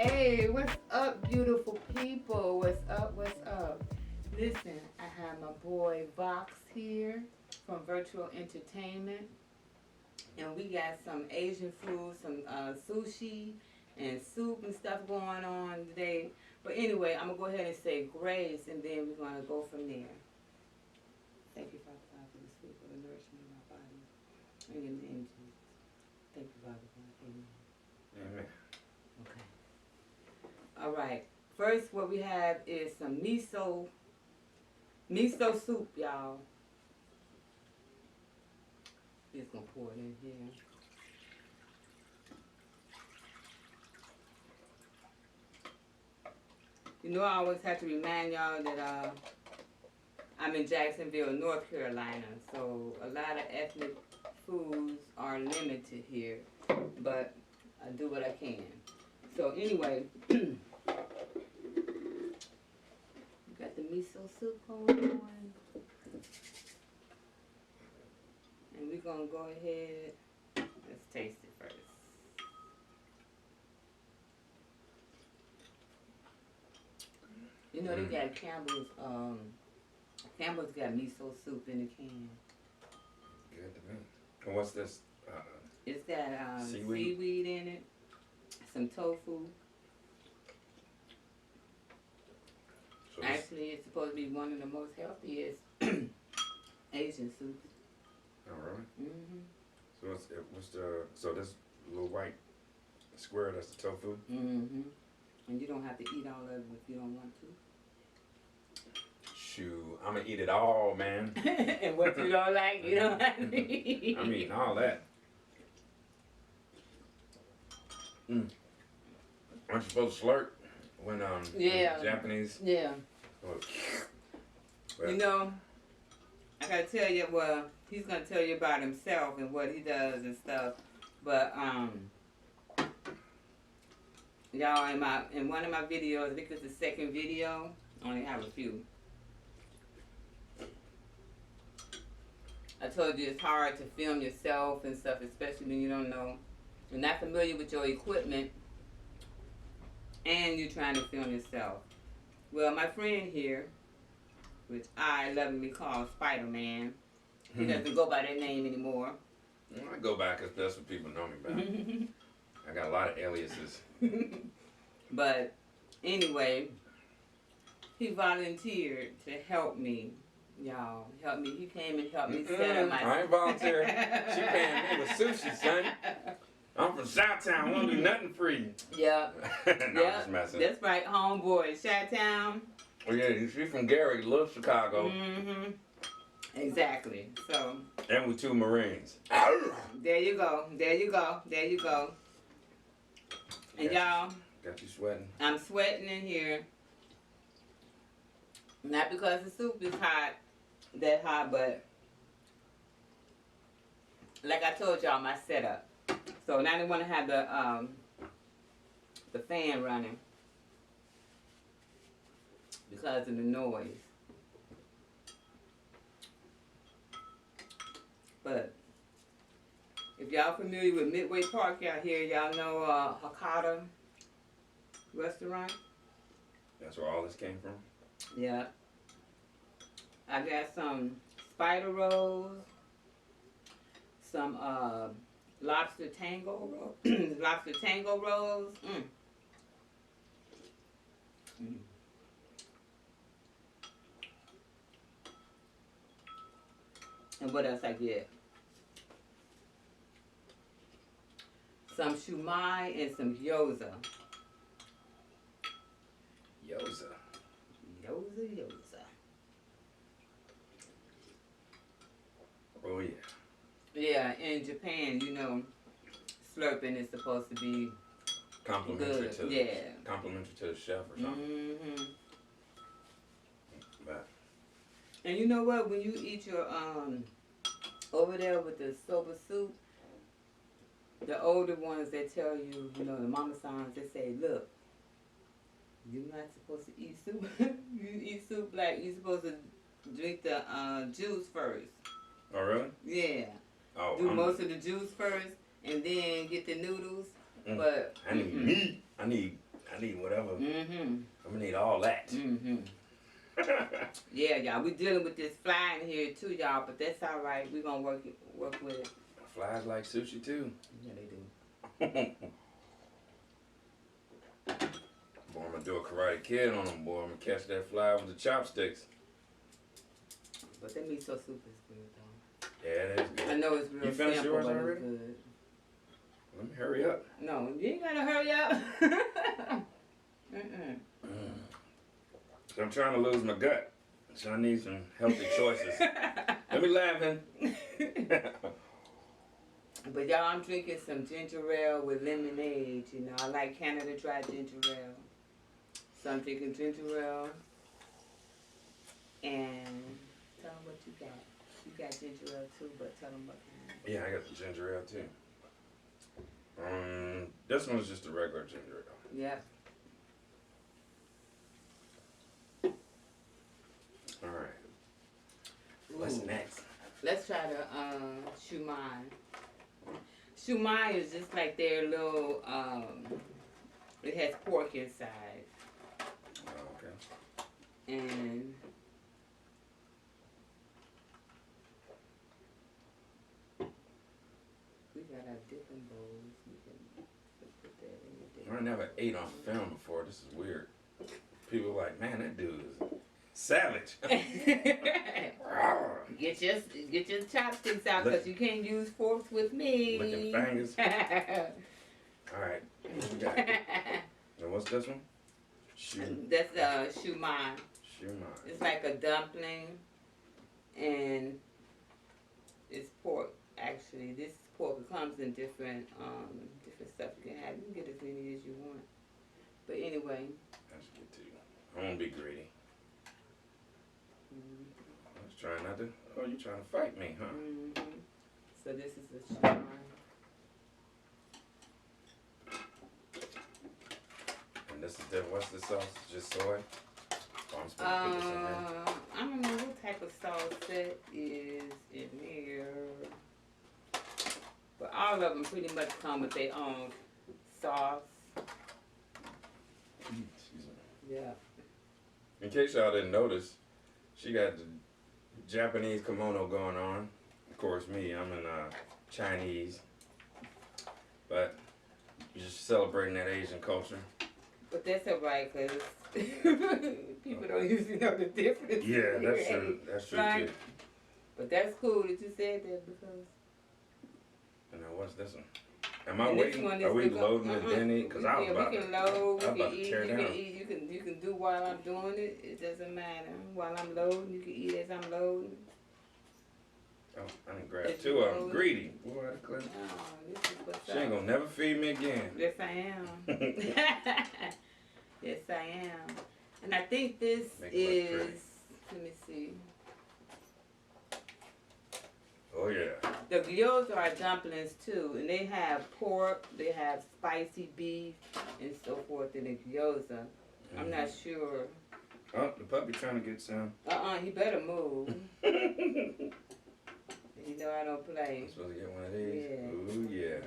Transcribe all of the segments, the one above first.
Hey, what's up, beautiful people? What's up? What's up? Listen, I have my boy Vox here from Virtual Entertainment, and we got some Asian food, some sushi and soup and stuff going on today. But anyway, I'm gonna go ahead and say grace, and then we're gonna go from there. Thank you, Father God, for this food, for the nourishment of my body. In your name, Jesus. Thank you, Father God. Amen. Amen. Okay. All right. First, what we have is some miso soup, y'all. Just gonna pour it in here. You know, I always have to remind y'all that I'm in Jacksonville, North Carolina, so a lot of ethnic foods are limited here, but I do what I can. So anyway, we got the miso soup going on, and we're gonna go ahead. Let's taste it first. You know they got Campbell's got miso soup in the can. Good to me. And what's this? It's got Seaweed? seaweed in it, some tofu. So Actually, it's supposed to be one of the most healthiest Asian soups. Oh, really? Mm-hmm. So so this little white square, that's the tofu? Mm-hmm. And you don't have to eat all of it if you don't want to. Shoot, I'm gonna eat it all, man. And what you don't like, you don't have to eat. I'm eating all that. Aren't you supposed to slurp when Yeah. Japanese? Yeah. Well, You know, I gotta tell you, well, he's gonna tell you about himself and what he does and stuff. But y'all, in one of my videos, I think it's the second video, I only have a few. I told you it's hard to film yourself and stuff, especially when you're not familiar with your equipment and you're trying to film yourself. Well, my friend here, which I lovingly call Spider-Man, he doesn't go by that name anymore. I go back because that's what people know me by. I got a lot of aliases. But anyway, he volunteered to help me. Y'all, help me. He came and helped me set up my... I ain't volunteering. She paying me with sushi, son. I'm from Chi-Town. Won't do nothing free. Yep. No, I'm just messing. That's right, homeboy. Chi-Town. Oh yeah, she's from Gary, Little Chicago. Mm-hmm. Exactly. So... And with 2 Marines. There you go. There you go. There you go. And y'all... Got you sweating. I'm sweating in here. Not because the soup is that hot, but like I told y'all, my setup. So now they want to have the fan running because of the noise. But if y'all familiar with Midway Park out here, y'all know Hakata restaurant. That's where all this came from? Yeah. I got some spider rolls, some lobster tango rolls. Lobster tango rolls. And what else I get? Some shumai and some gyoza. Yoza. Gyoza. Oh yeah. Yeah, in Japan, slurping is supposed to be Complimentary good. Yeah. Complimentary to the chef or something. Mm-hmm. But And you know what? When you eat your over there with the soba soup, the older ones they tell you, the mama-sans, they say, look, you're not supposed to eat soup. You eat soup like you're supposed to drink the juice first. oh really? Yeah. Oh, Do most of the juice first and then get the noodles. But I need meat. I need I need whatever. Mm-hmm. I'm gonna need all that. Mm-hmm. Yeah, y'all. We dealing with this fly in here too, y'all. But that's all right. We gonna work with it. Flies like sushi too. Yeah, they do. Boy, I'm gonna do a Karate Kid on them, boy. I'm gonna catch that fly with the chopsticks. But that miso soup is good, though. Yeah, it is I good. know it's real You finished simple, yours but already? it's good. Let me hurry up. No, you ain't gotta hurry up. Mm-mm. So I'm trying to lose my gut. So I need some healthy choices. Let me laughing. But y'all, I'm drinking some ginger ale with lemonade. You know, I like Canada Dry ginger ale. So I'm drinking ginger ale. And tell them what you got. You got ginger ale too, but tell them what kind. Yeah, I got the ginger ale too. This one's just a regular ginger ale. Yep. All right. What's next? Let's try the shumai. Shumai is just like their little, it has pork inside. Oh, okay. And we got our dipping bowls. We can put that in the dip. I never ate on film before. This is weird. People are like, man, that dude is savage. Get your chopsticks out because you can't use forks with me. Licking fingers. All right. What you got? Now, what's this one? That's shumai. Shumai. It's like a dumpling, and it's pork. Actually, this pork. It comes in different stuff you can have. You can get as many as you want. But anyway. That's good too. I won't be greedy. I was trying not to. Oh, you trying to fight me, huh? So this is the shumai. And this is the, what's the sauce? Just soy? Oh, I'm supposed to put this in there. I don't know what type of sauce that is in here. But all of them pretty much come with their own sauce. Excuse me. Yeah. In case y'all didn't notice, she got the Japanese kimono going on. Of course, me, I'm in Chinese. But we're just celebrating that Asian culture. But that's alright, because people don't usually know the difference. Yeah, that's true. That's true, Right. too. But that's cool that you said that because. And now, what's this one? Am I And this waiting? one is Are we to go- loading it then? Because I was about we can to. load, I was we about can to eat, tear you down. can eat, you can do while I'm doing it. It doesn't matter. While I'm loading, you can eat as I'm loading. Oh, I didn't grab If two you of them. load- Greedy. Boy, that clip. Oh, this is what's She ain't up. gonna never feed me again. Yes, I am. Yes, I am. And I think this Make it look pretty. is, let me see. Oh yeah. The gyoza are dumplings too, and they have pork, they have spicy beef, and so forth in the gyoza. I'm not sure. Oh, the puppy trying to get some. He better move. You know I don't play. I'm supposed to get one of these. Yeah. Ooh yeah.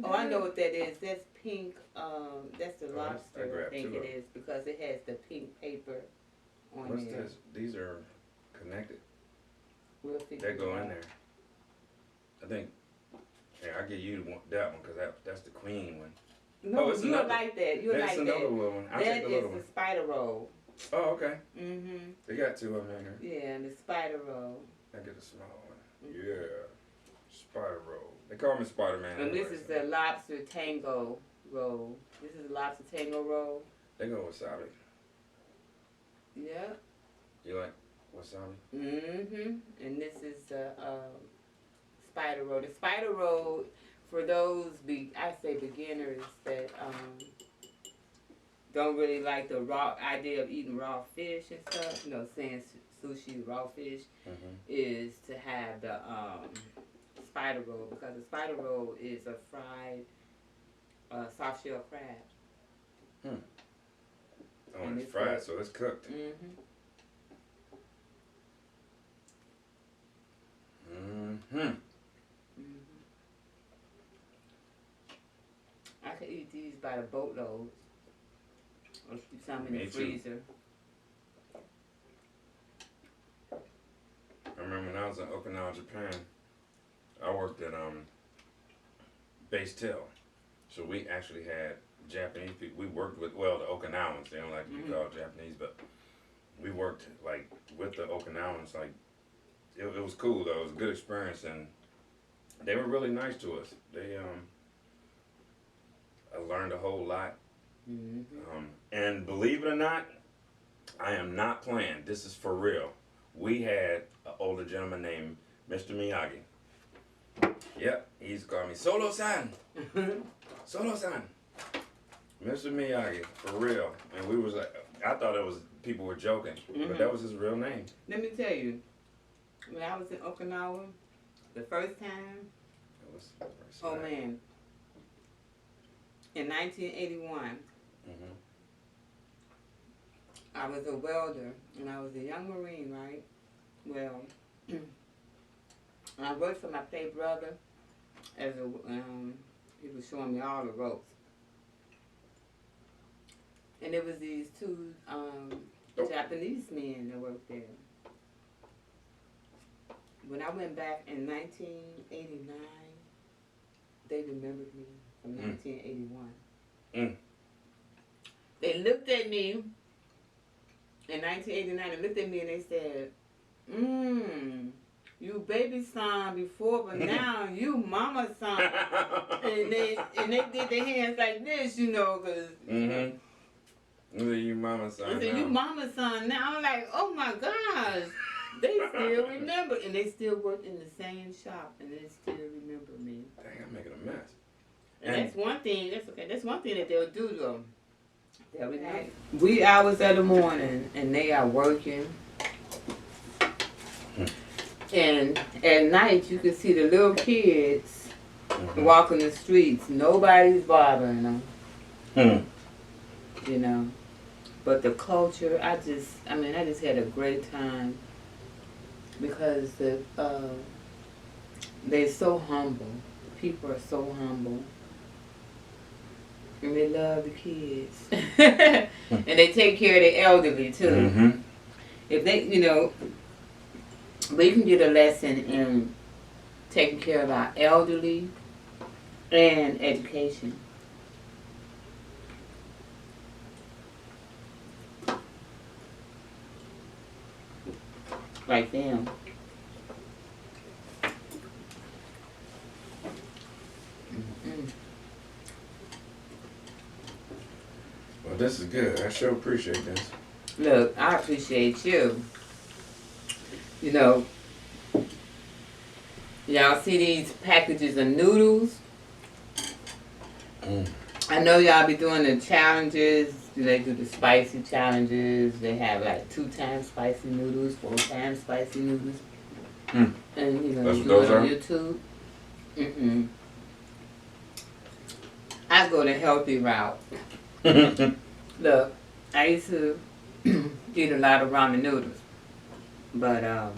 Oh, I know what that is. That's pink. That's the Oh, lobster. I I grabbed think two it of 'em. is because it has the pink paper on What's there. this? These are connected. We'll figure They it go out. in there. I think. Yeah, I give you that one because that's the queen one. No, it's you another- don't like that. You That's like another that. little one. I'll That take the little is the one. spider roll. Oh, okay. Mm-hmm. They got two of them in there. Yeah, the spider roll. I get a small one. Yeah. Spider roll. They call me Spider-Man. And this anyway, is so. the lobster tango roll. This is the lobster tango roll. They go wasabi. Yeah. You like wasabi? Mm-hmm. And this is the spider roll. The spider roll, for those I say beginners that don't really like the raw idea of eating raw fish and stuff. You know, saying sushi raw fish is to have the spider roll, because the spider roll is a fried soft shell crab. Oh, And it's it's fried, good. so it's cooked. Mm-hmm. Mm-hmm. I could eat these by the boatload. Or some in Me the too. freezer. I remember when I was in Okinawa, Japan, I worked at Base Tail. So we actually had Japanese people. We worked with, well, the Okinawans. They don't like to be called Japanese, but we worked like with the Okinawans. Like it was cool though. It was a good experience, and they were really nice to us. They I learned a whole lot. And believe it or not, I am not playing. This is for real. We had an older gentleman named Mr. Miyagi. Yep, he used to call me Solo-san. Solo-san. Mr. Miyagi, for real. And we was like, I thought it was people were joking, but that was his real name. Let me tell you, when I was in Okinawa, the first time, It was very oh sad. man, in 1981, I was a welder, and I was a young Marine, right? Well, I worked for my play brother as a, he was showing me all the ropes. And there was these two Japanese men that worked there. When I went back in 1989, they remembered me from 1981. They looked at me in 1989, they looked at me and they said, you baby son before, but now you mama son. and they did their hands like this, you know, because, you know. You mama son. I said, you mama son now. I'm like, oh my gosh. They still remember, and they still work in the same shop, and they still remember me. Dang, I'm making a mess. And that's one thing, that's okay, that's one thing that they'll do though. They'll be like, wee hours of the morning, and they are working. And at night, you can see the little kids walking the streets. Nobody's bothering them. You know. But the culture, I just had a great time because they're so humble. People are so humble. And they love the kids. And they take care of the elderly too. If they, you know, we can get a lesson in taking care of our elderly and education. Like them. Well, this is good. I sure appreciate this. Look, I appreciate you. You know, y'all see these packages of noodles? I know y'all be doing the challenges. They do the spicy challenges. They have like 2 times spicy noodles, 4 times spicy noodles. And you know, That's you what do those it on are? YouTube. I go the healthy route. Look, I used to eat a lot of ramen noodles. But I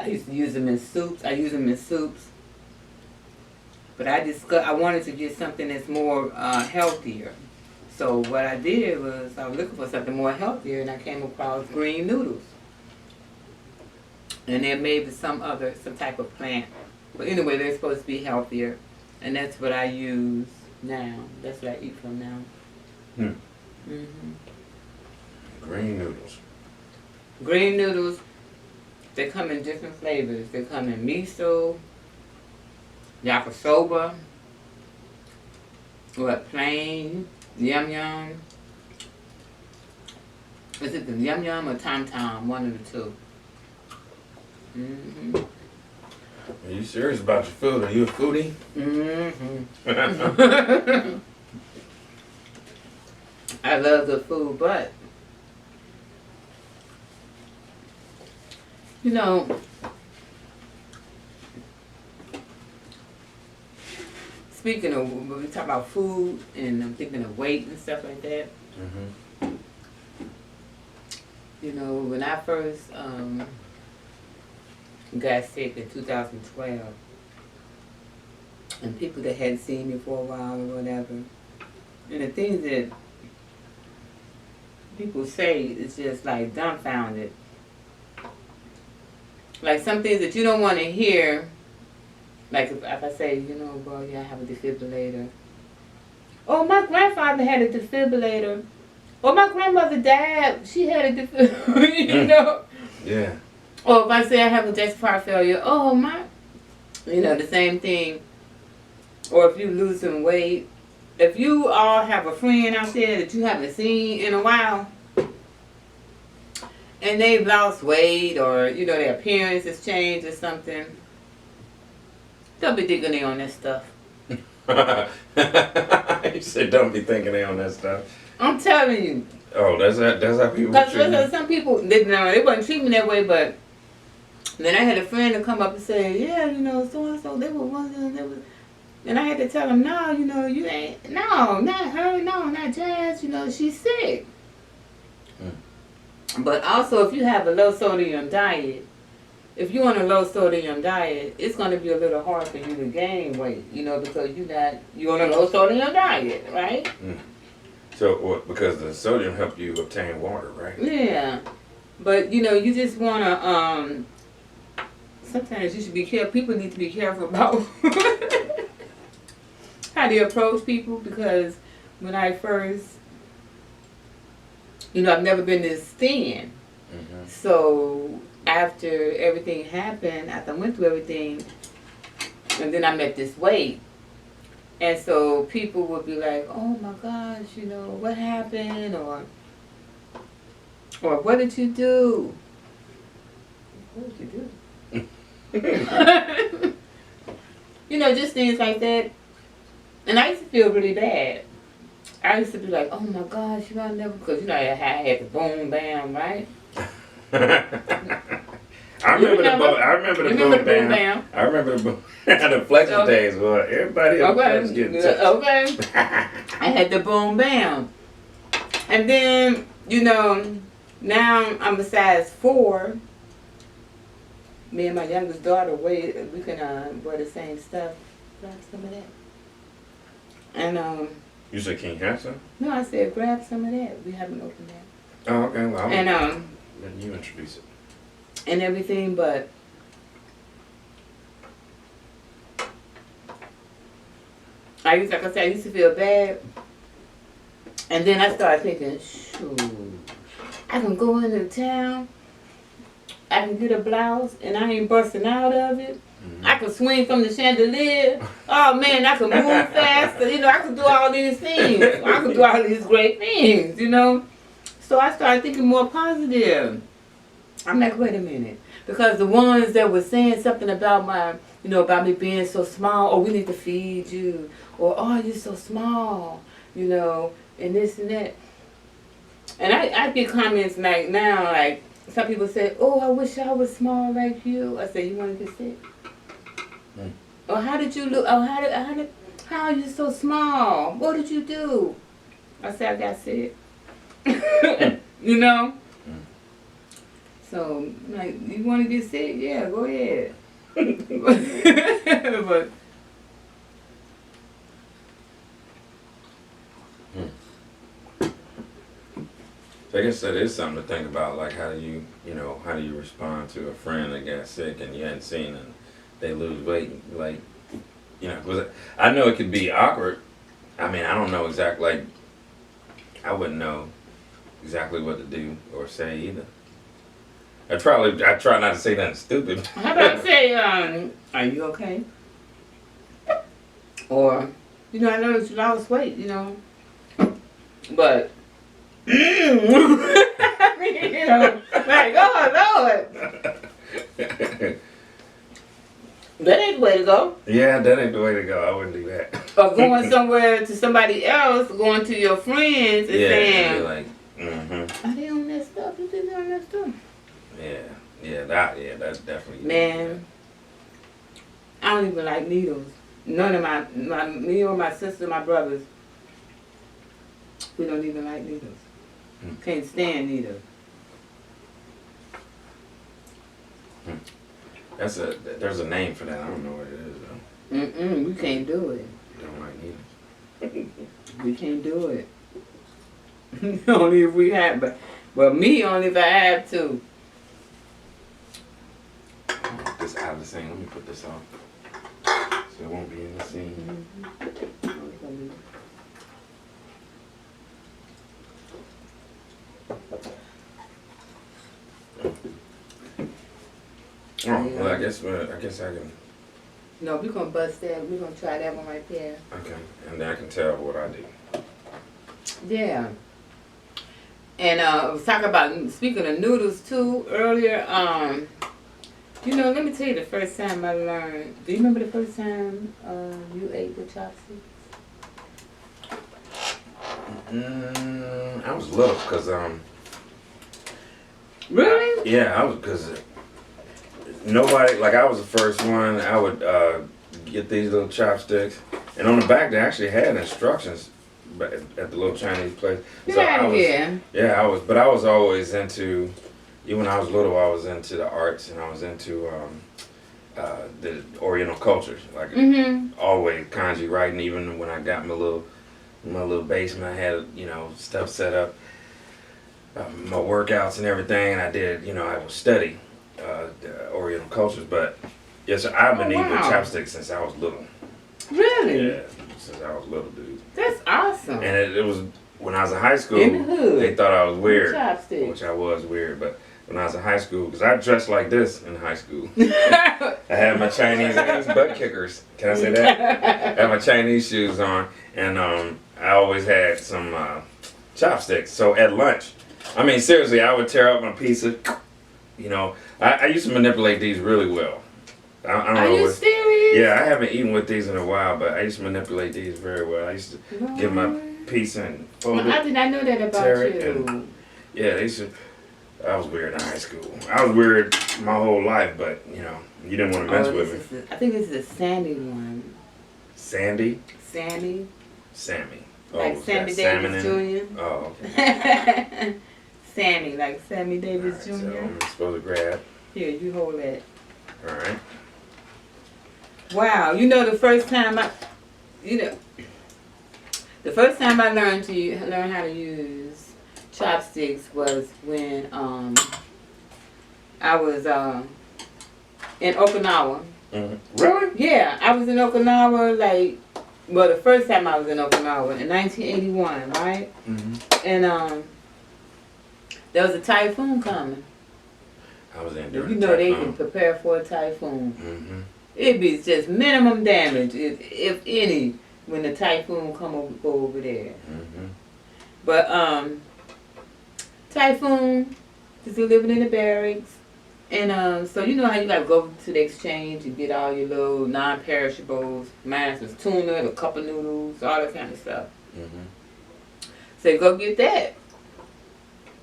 used to use them in soups. But I wanted to get something that's more healthier. So what I did was I was looking for something more healthier, and I came across green noodles. And they're made with some type of plant. But anyway, they're supposed to be healthier, and that's what I use now. That's what I eat from now. Green noodles. Green noodles, they come in different flavors. They come in miso, yakisoba, plain, yum yum. Is it the yum yum or tom tom? One of the two. Are you serious about your food? Are you a foodie? I love good food, but you know, speaking of, when we talk about food and I'm thinking of weight and stuff like that, you know, when I first got sick in 2012, and people that hadn't seen me for a while or whatever. And the things that people say is just like dumbfounded. Like some things that you don't want to hear. Like if I say, you know, well, yeah, I have a defibrillator. Oh, my grandfather had a defibrillator. Or my grandmother died. She had a defibrillator, you know. Yeah. Or if I say I have a congestive heart failure. Oh, my, you know, the same thing. Or if you lose some weight. If you all have a friend out there that you haven't seen in a while, and they've lost weight, or, you know, their appearance has changed or something, don't be thinking they on that stuff. You said don't be thinking they on that stuff. I'm telling you. Oh, that's how people Because treat you. some people, they wasn't treating me that way, but then I had a friend to come up and say, yeah, you know, so-and-so, they were wondering, and I had to tell them, no, you know, you ain't, no, not her, no, not Jazz, you know, she's sick. But also, if you have a low sodium diet, if you're on a low sodium diet, it's going to be a little hard for you to gain weight, you know, because you're on a low sodium diet, right? So, what? Because the sodium helps you obtain water, right? Yeah, but you know, you just want to. Sometimes you should be careful. People need to be careful about how they approach people, because when I first, you know, I've never been this thin. So after everything happened, after I went through everything, and then I met this weight. And so people would be like, oh my gosh, you know, what happened? Or what did you do? What did you do? You know, just things like that. And I used to feel really bad. I used to be like, oh my gosh, you know, I never, because you know, I had the boom bam, right? I remember the boom bam. I remember the boom. The flexion days. Well, everybody was getting touched. Okay. I had the boom bam, and then you know, now I'm a size 4. Me and my youngest daughter we can wear the same stuff. Grab some of that. And You said King have some? No, I said grab some of that. We haven't opened that. Oh, okay. Well, and then you introduce it. And everything, but I used to feel bad, and then I started thinking, shoot, I can go into town, I can get a blouse, and I ain't busting out of it. I can swing from the chandelier. Oh man, I can move faster. You know, I can do all these things. I can do all these great things. You know, so I started thinking more positive. I'm like, wait a minute. Because the ones that were saying something about about me being so small, oh, we need to feed you, or oh, you're so small, you know, and this and that. And I get comments like now, like some people say, oh, I wish I was small like you. I say, you want to get sick? Or how did you look? Oh, how are you so small? What did you do? I say, I got sick. You know? So, like, you want to get sick? Yeah, go ahead. But So I guess that is something to think about, like how do you respond to a friend that got sick and you hadn't seen and they lose weight, like, I know it could be awkward. I mean, I don't know exactly, like, I wouldn't know exactly what to do or say either. I try not to say nothing stupid. How about say, are you okay? Or, I noticed you lost weight, but, like, oh, Lord. That ain't the way to go. Yeah, that ain't the way to go. I wouldn't do that. Or going somewhere to somebody else, going to your friends and saying, like, are they on that stuff? You think they're on that stuff? That's definitely. Man, I don't even like needles. None of me or my sister, my brothers, we don't even like needles. Can't stand needles. There's a name for that. I don't know what it is though. We can't do it. Don't like needles. We can't do it. Only if we have, but me only if I have to. This out of the scene. Let me put this on. So it won't be in the scene. Oh, well, I guess I can. No, we're gonna bust that. We're gonna try that one right there. Okay, and then I can tell what I did. Yeah. And I was talking about, speaking of noodles too earlier. You know, let me tell you the first time I learned. Do you remember the first time you ate with chopsticks? I was little, cause Really? yeah, I was, cause nobody, like, I was the first one. I would get these little chopsticks, and on the back they actually had instructions at the little Chinese place. So I was, but I was always into, even when I was little, I was into the arts, and I was into the Oriental cultures, like always kanji writing. Even when I got my little basement, I had, you know, stuff set up, my workouts and everything, and I did, you know, I would study the Oriental cultures. But yes, I've been eating with chopsticks since I was little. Really? Yeah, since I was little, dude. That's awesome. And it was when I was in high school. In the hood. They thought I was weird, Chopsticks. which I was weird. But when I was in high school, because I dressed like this in high school. I had my Chinese butt kickers. Can I say that? I had my Chinese shoes on, and I always had some chopsticks. So at lunch, I mean, seriously, I would tear up my pizza. You know, I used to manipulate these really well. I don't know. Are you serious? Yeah, I haven't eaten with these in a while, but I used to manipulate these very well. I used to give my pizza and fold it. I did not know that about you. And, yeah, they should. I was weird in high school. I was weird my whole life, but you know, you didn't want to mess with me. I think this is the Sandy one. Sandy? Sandy. Sammy. Like Oh, Sammy Davis Jr. Oh, okay. Sammy, like Sammy Davis Jr. So I'm supposed to grab. Here, you hold that. All right. Wow, you know the first time I learned how to use chopsticks was when I was in Okinawa. Mm-hmm. Really? Yeah, I was in Okinawa the first time I was in Okinawa in 1981, right? Mm-hmm. And there was a typhoon coming. I was in during You the know they typhoon. can prepare for a typhoon. Mm-hmm. It'd be just minimum damage, if any, when the typhoon go over there. Mm-hmm. But typhoon, just living in the barracks, and so you know how you gotta go to the exchange and get all your little non-perishables. Mine was tuna, a cup of noodles, all that kind of stuff. Mm-hmm. So go get that.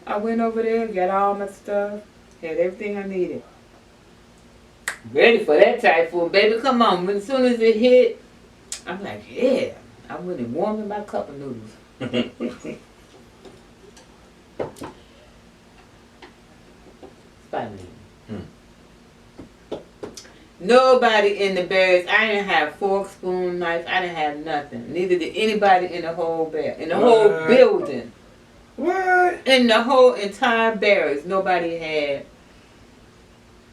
I went over there, got all my stuff, had everything I needed. Ready for that typhoon, baby. Come on. As soon as it hit, I'm like, yeah. I went and warmed in my cup of noodles. Spider-Man. Nobody in the barracks. I didn't have fork, spoon, knife. I didn't have nothing. Neither did anybody in the whole whole building. What? In the whole entire barracks, nobody had.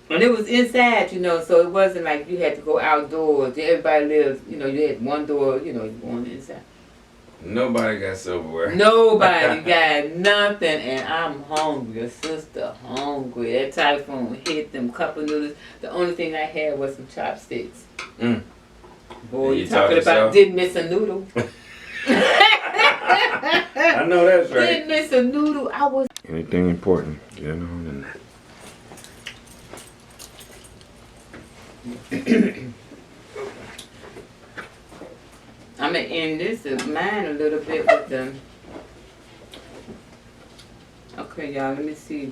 And it was inside, you know, so it wasn't like you had to go outdoors. Everybody lives, you know, you had one door, you know, going inside. Nobody got silverware. Nobody got nothing, and I'm hungry, sister, hungry. That typhoon hit them cup of noodles. The only thing I had was some chopsticks. Mm. Boy, you talking about didn't miss a noodle. I know that's right. Didn't miss a noodle. I was. Anything important, get on in that. I'm going to end this of mine a little bit with them. Okay, y'all, let me see.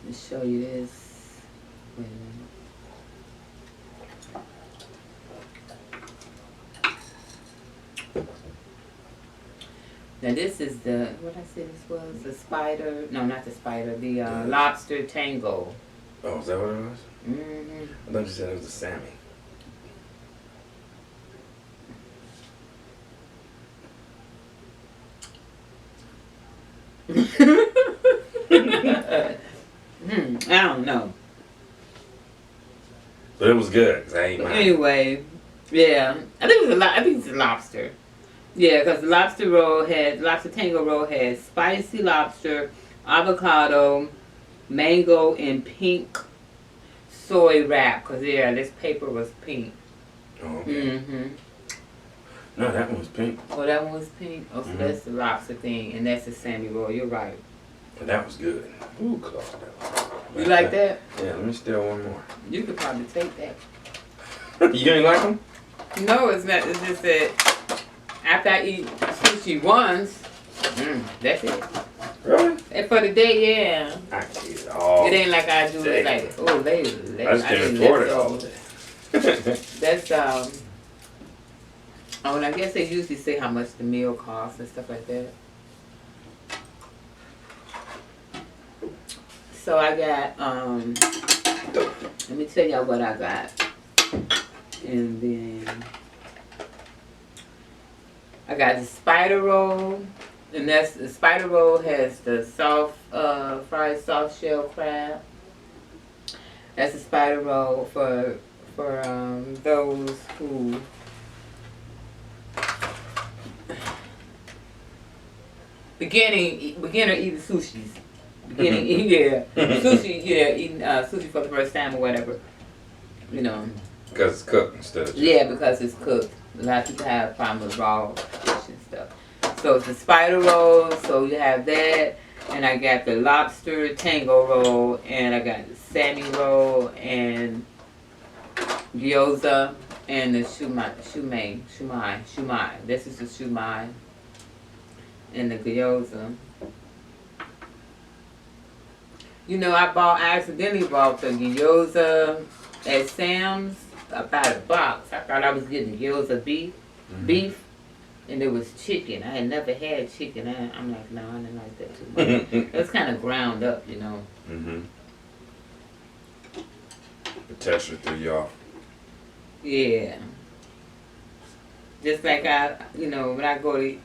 Let me show you this. Wait a minute. Now this is the, what I said this was? The spider, no, not the spider, the lobster tango. Oh, is that what it was? Mm-hmm. I thought you said it was a Sammy. I don't know. But it was good. 'Cause I ate mine. Anyway, yeah, I think it's a lobster. Yeah, because the lobster tango roll had spicy lobster, avocado, mango, and pink soy wrap. Cause yeah, this paper was pink. Oh, okay. Mm-hmm. No, that one was pink. Oh, that one was pink. Oh, so that's the lobster thing, and that's the Sammy roll. You're right. And that was good. Ooh, Claude. You like that? Yeah, let me steal one more. You could probably take that. You ain't like them? No, it's not. It's just that after I eat sushi once, that's it. Really? And for the day, yeah. I eat it all. It ain't like I do it like, oh, they I just can't afford it all day. That's oh, and I guess they usually say how much the meal costs and stuff like that. So I got let me tell y'all what I got. And then I got the spider roll, and that's the spider roll has the soft fried soft shell crab. That's a spider roll for those who beginner eating sushis. Beginning sushi, eating sushi for the first time or whatever. You know. Because it's cooked instead of because it's cooked. A lot of people have problems with raw fish and stuff. So it's the spider roll, so you have that. And I got the lobster tango roll, and I got the Sammy roll, and gyoza, and the shumai. This is the shumai, and the gyoza. You know, I accidentally bought the gyoza at Sam's. I bought a box. I thought I was getting gyoza beef, and it was chicken. I had never had chicken. I'm like, no, I didn't like that too much. It was kind of ground up, you know. The texture threw you off. Yeah. Just like when I go to,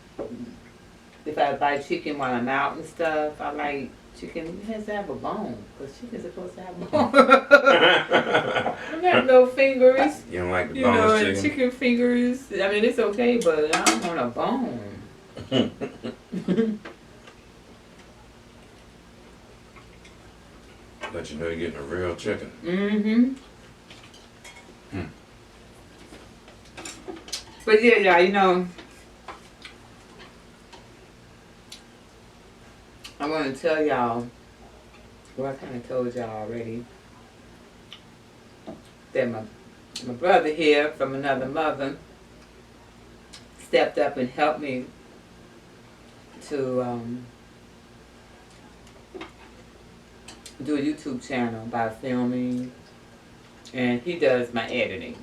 if I buy chicken while I'm out and stuff, I like chicken has to have a bone, because chicken's supposed to have a bone. I got no fingers. You don't like the boneless chicken? Chicken fingers. I mean, it's okay, but I don't want a bone. Let you know you're getting a real chicken. But yeah, y'all, I want to tell y'all, well, I kind of told y'all already, that my brother here from another mother stepped up and helped me to do a YouTube channel by filming, and he does my editing.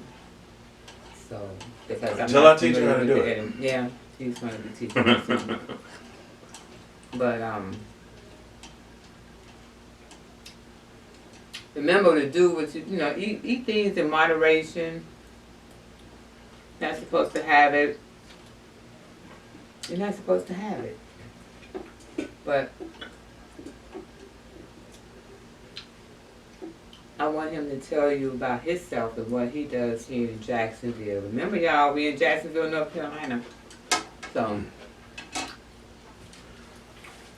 So, because Until I teach you how to do it. editing. Yeah, he's going to be teaching me something. But remember to do what eat things in moderation. Not supposed to have it. You're not supposed to have it. But I want him to tell you about himself and what he does here in Jacksonville. Remember, y'all, we in Jacksonville, North Carolina. So.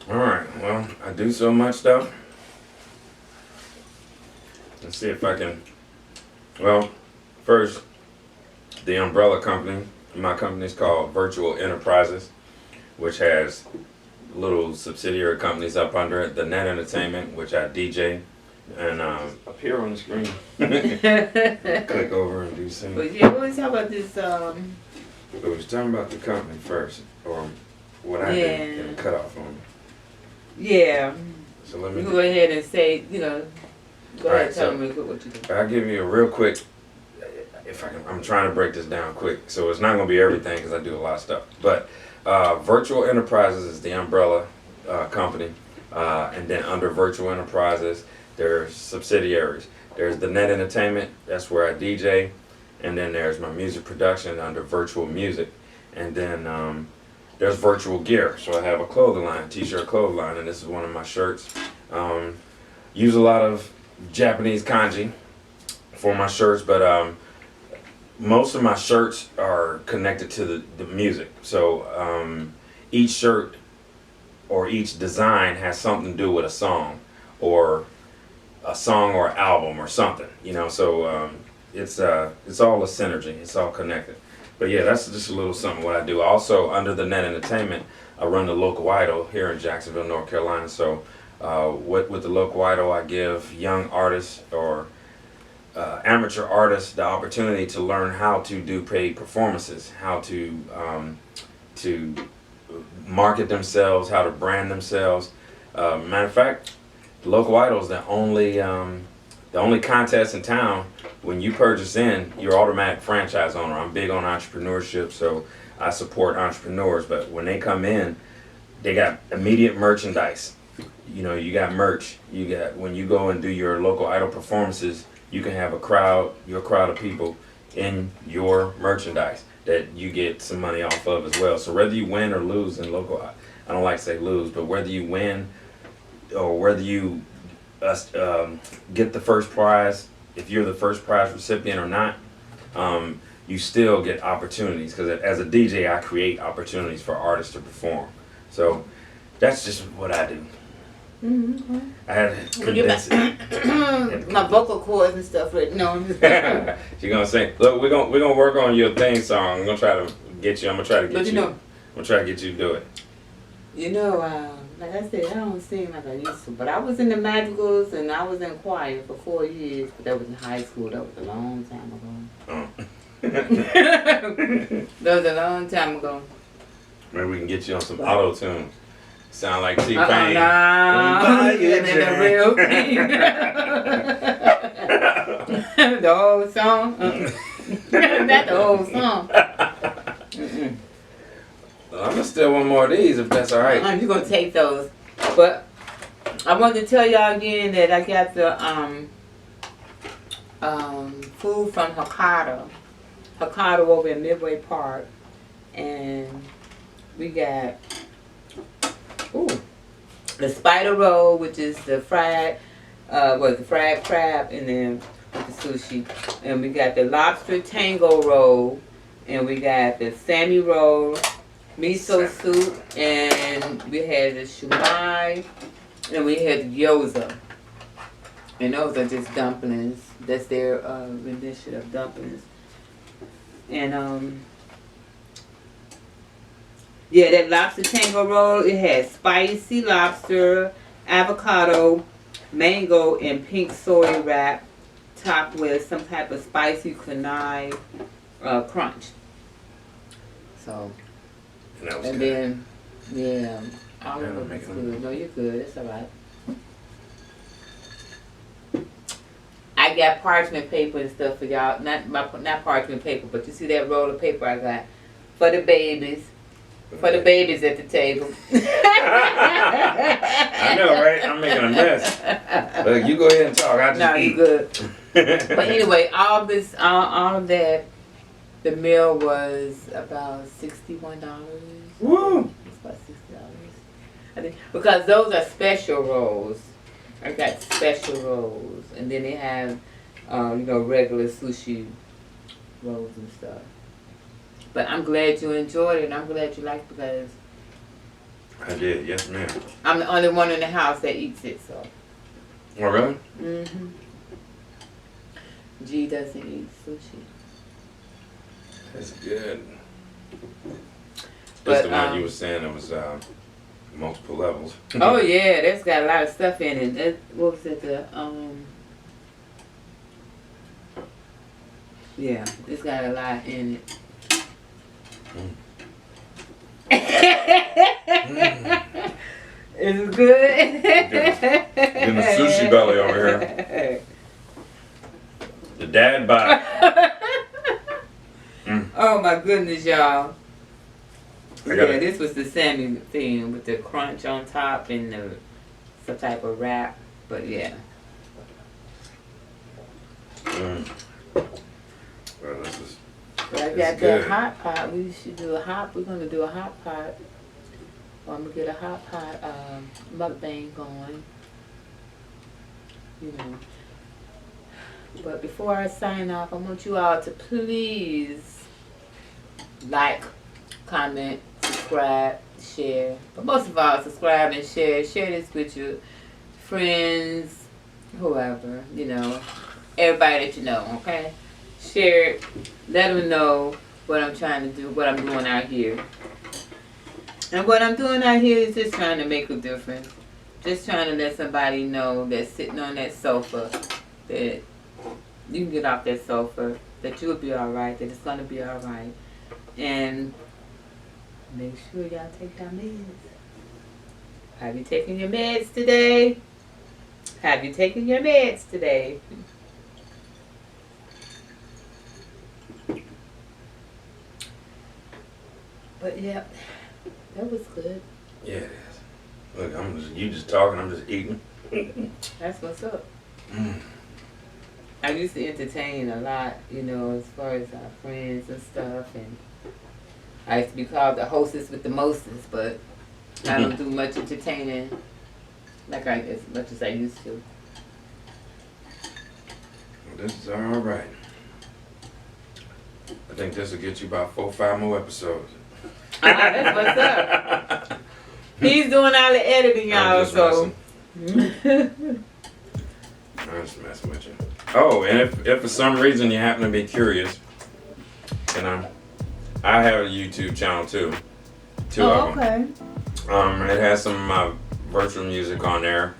Alright, well, I do so much stuff. Let's see if I can. Well, first, the umbrella company. My company is called Virtual Enterprises, which has little subsidiary companies up under it. The Net Entertainment, which I DJ, and up here on the screen, click over and do something. But yeah, we was talking about this. We was talking about the company first, or what I did, and cut off on me. Yeah. So let me go ahead and say, go ahead and tell so me what you do. I'll give you a real quick. If I can, I'm trying to break this down quick, so it's not going to be everything because I do a lot of stuff. But Virtual Enterprises is the umbrella company, and then under Virtual Enterprises, there's subsidiaries. There's the Net Entertainment, that's where I DJ, and then there's my music production under Virtual Music, and then there's virtual gear. So I have a clothing line, t-shirt clothing line, and this is one of my shirts. Use a lot of Japanese kanji for my shirts, but most of my shirts are connected to the music. So each shirt or each design has something to do with a song or album or something, you know. So it's all a synergy. It's all connected. But yeah, that's just a little something what I do. Also, under the Net Entertainment, I run the Local Idol here in Jacksonville, North Carolina. So with the Local Idol, I give young artists or amateur artists the opportunity to learn how to do paid performances, how to market themselves, how to brand themselves. Matter of fact, the Local Idol is the only contest in town. When you purchase in, you're automatic franchise owner. I'm big on entrepreneurship, so I support entrepreneurs. But when they come in, they got immediate merchandise. You know, you got merch. You got, when you go and do your Local Idol performances, you can have your crowd of people in your merchandise that you get some money off of as well. So whether you win or lose in local, I don't like to say lose, but whether you win or whether you get the first prize, if you're the first prize recipient or not, you still get opportunities, because as a DJ I create opportunities for artists to perform. So that's just what I do. Mm-hmm. I had to condense it. My vocal cords and stuff. No. She's gonna sing. Look, we're gonna work on your theme song. I'm gonna try to get you. I'm gonna try to get you. I'm gonna try to get you to do it. You know, like I said, I don't sing like I used to. But I was in the Madrigals and I was in choir for 4 years. But that was in high school. That was a long time ago. Oh. That was a long time ago. Maybe we can get you on some auto tune. Sound like T-Pain. Nah, the real thing. The whole song. Not the whole song. Well, I'm gonna steal one more of these if that's all right. You're gonna take those, but I wanted to tell y'all again that I got the food from Hokkaido over in Midway Park, and we got the spider roll, which is the fried crab, and then with the sushi, and we got the lobster tango roll, and we got the Sammy roll, miso soup, and we had the shumai, and we had the gyoza, and those are just dumplings. That's their rendition of dumplings, and yeah, that lobster tango roll, it had spicy lobster, avocado, mango, and pink soy wrap, topped with some type of spicy kunai crunch. So, and then, yeah, all of it was good. No, you're good. It's all right. I got parchment paper and stuff for y'all. Not parchment paper, but you see that roll of paper I got for the babies. For the babies at the table. I know, right? I'm making a mess. Look, you go ahead and talk. I just eat. You good. But anyway, all of that, the meal was about $61. Woo! It's about $60. I think, because those are special rolls. I got special rolls, and then they have, regular sushi rolls and stuff. But I'm glad you enjoyed it, and I'm glad you liked it, because I did, yes ma'am. I'm the only one in the house that eats it, so. Oh, really? Mm-hmm. G doesn't eat sushi. That's good. But, That's the one you were saying that was multiple levels. Oh yeah, that's got a lot of stuff in it. What was it? Yeah, it's got a lot in it. It's good. Getting the sushi belly over here. The dad bod. Oh my goodness, y'all. Yeah, this was the Sammy thing with the crunch on top and some type of wrap. But yeah. Well, this is But I got It's that good. hot pot. We should do a hot. We're gonna do a hot pot. Or I'm gonna get a hot pot mukbang going. You know. But before I sign off, I want you all to please like, comment, subscribe, share. But most of all, subscribe and share. Share this with your friends, whoever, you know, everybody that you know, okay? Share it. Let them know what I'm trying to do, what I'm doing out here. And what I'm doing out here is just trying to make a difference. Just trying to let somebody know that's sitting on that sofa that you can get off that sofa, that you'll be alright, that it's going to be alright. And make sure y'all take your meds. Have you taken your meds today? Have you taken your meds today? But yeah, that was good. Yeah, it is. Look, you just talking, I'm just eating. That's what's up. Mm. I used to entertain a lot, you know, as far as our friends and stuff, and I used to be called the hostess with the mostest, but I don't do much entertaining like as much as I used to. Well, this is all right. I think this will get you about 4 or 5 more episodes. That's what's up. He's doing all the editing, y'all, I'm just so. I'm just messing with you. Oh, and if for some reason you happen to be curious, and I have a YouTube channel too. Two of them. Okay. It has some of my virtual music on there.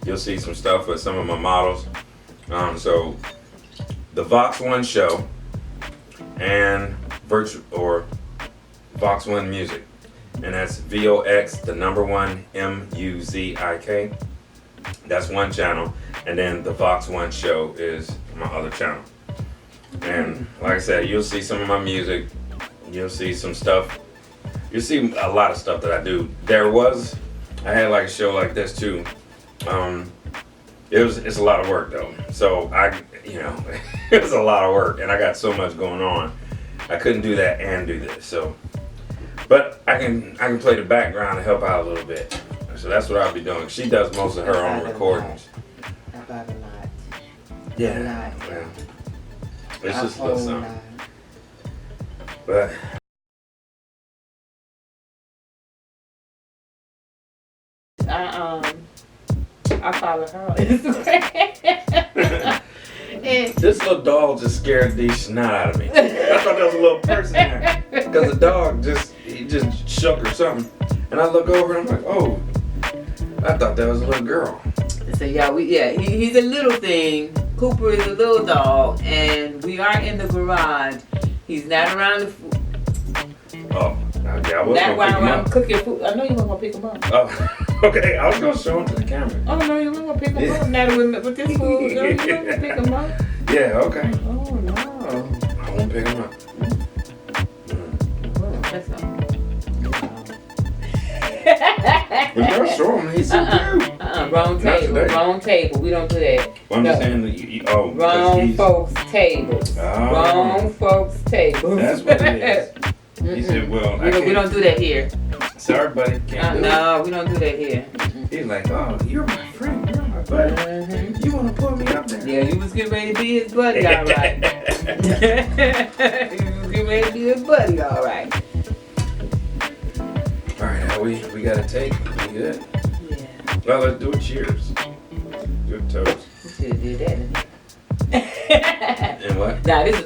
You'll see some stuff with some of my models. So the Vox One Show and Vox One Music, and that's VOX the number 1 MUZIK. That's one channel, and then the Vox One Show is my other channel. And like I said, you'll see some of my music. You'll see some stuff. You'll see a lot of stuff that I do. I had like a show like this too. It's a lot of work though. So it's a lot of work, and I got so much going on. I couldn't do that and do this. So, but I can play the background to help out a little bit. So that's what I'll be doing. She does most of her own recordings. About a lot. Yeah. A lot. Yeah. It's just a little something. But I follow her on Instagram. And this little dog just scared the snot out of me. I thought there was a little person there. Because the dog just shook or something. And I look over and I'm like, oh, I thought that was a little girl. So he's a little thing. Cooper is a little dog, and we are in the garage. He's not around the food. Oh, yeah, I was Not going to while pick him I'm up. cooking food. I know you weren't gonna pick him up. Oh, okay, I was going to show him to the camera. Oh no, you weren't gonna pick him up. Not with this food. No, you weren't gonna pick him up. Yeah, okay. Oh no. I won't pick him up. Oh, that's all. We're going to show him. He's so cute. Wrong Not table. today. Wrong table. We don't do that. Well, I'm just No. saying that because Wrong he's... folks' tables. Oh. Wrong folks' tables. That's what it is. He said, well, we don't do that here. Sorry, buddy. Can't do No, we don't do that here. it. He's like, oh, you're my friend. You're my buddy. You want to pull me up there? Yeah, you was getting ready to be his buddy, all right. You was getting ready to be his buddy, all right. All right, now we got to take. We good? Yeah. Well, let's do a cheers. Do a toast. We should have did that. And what? Now, this is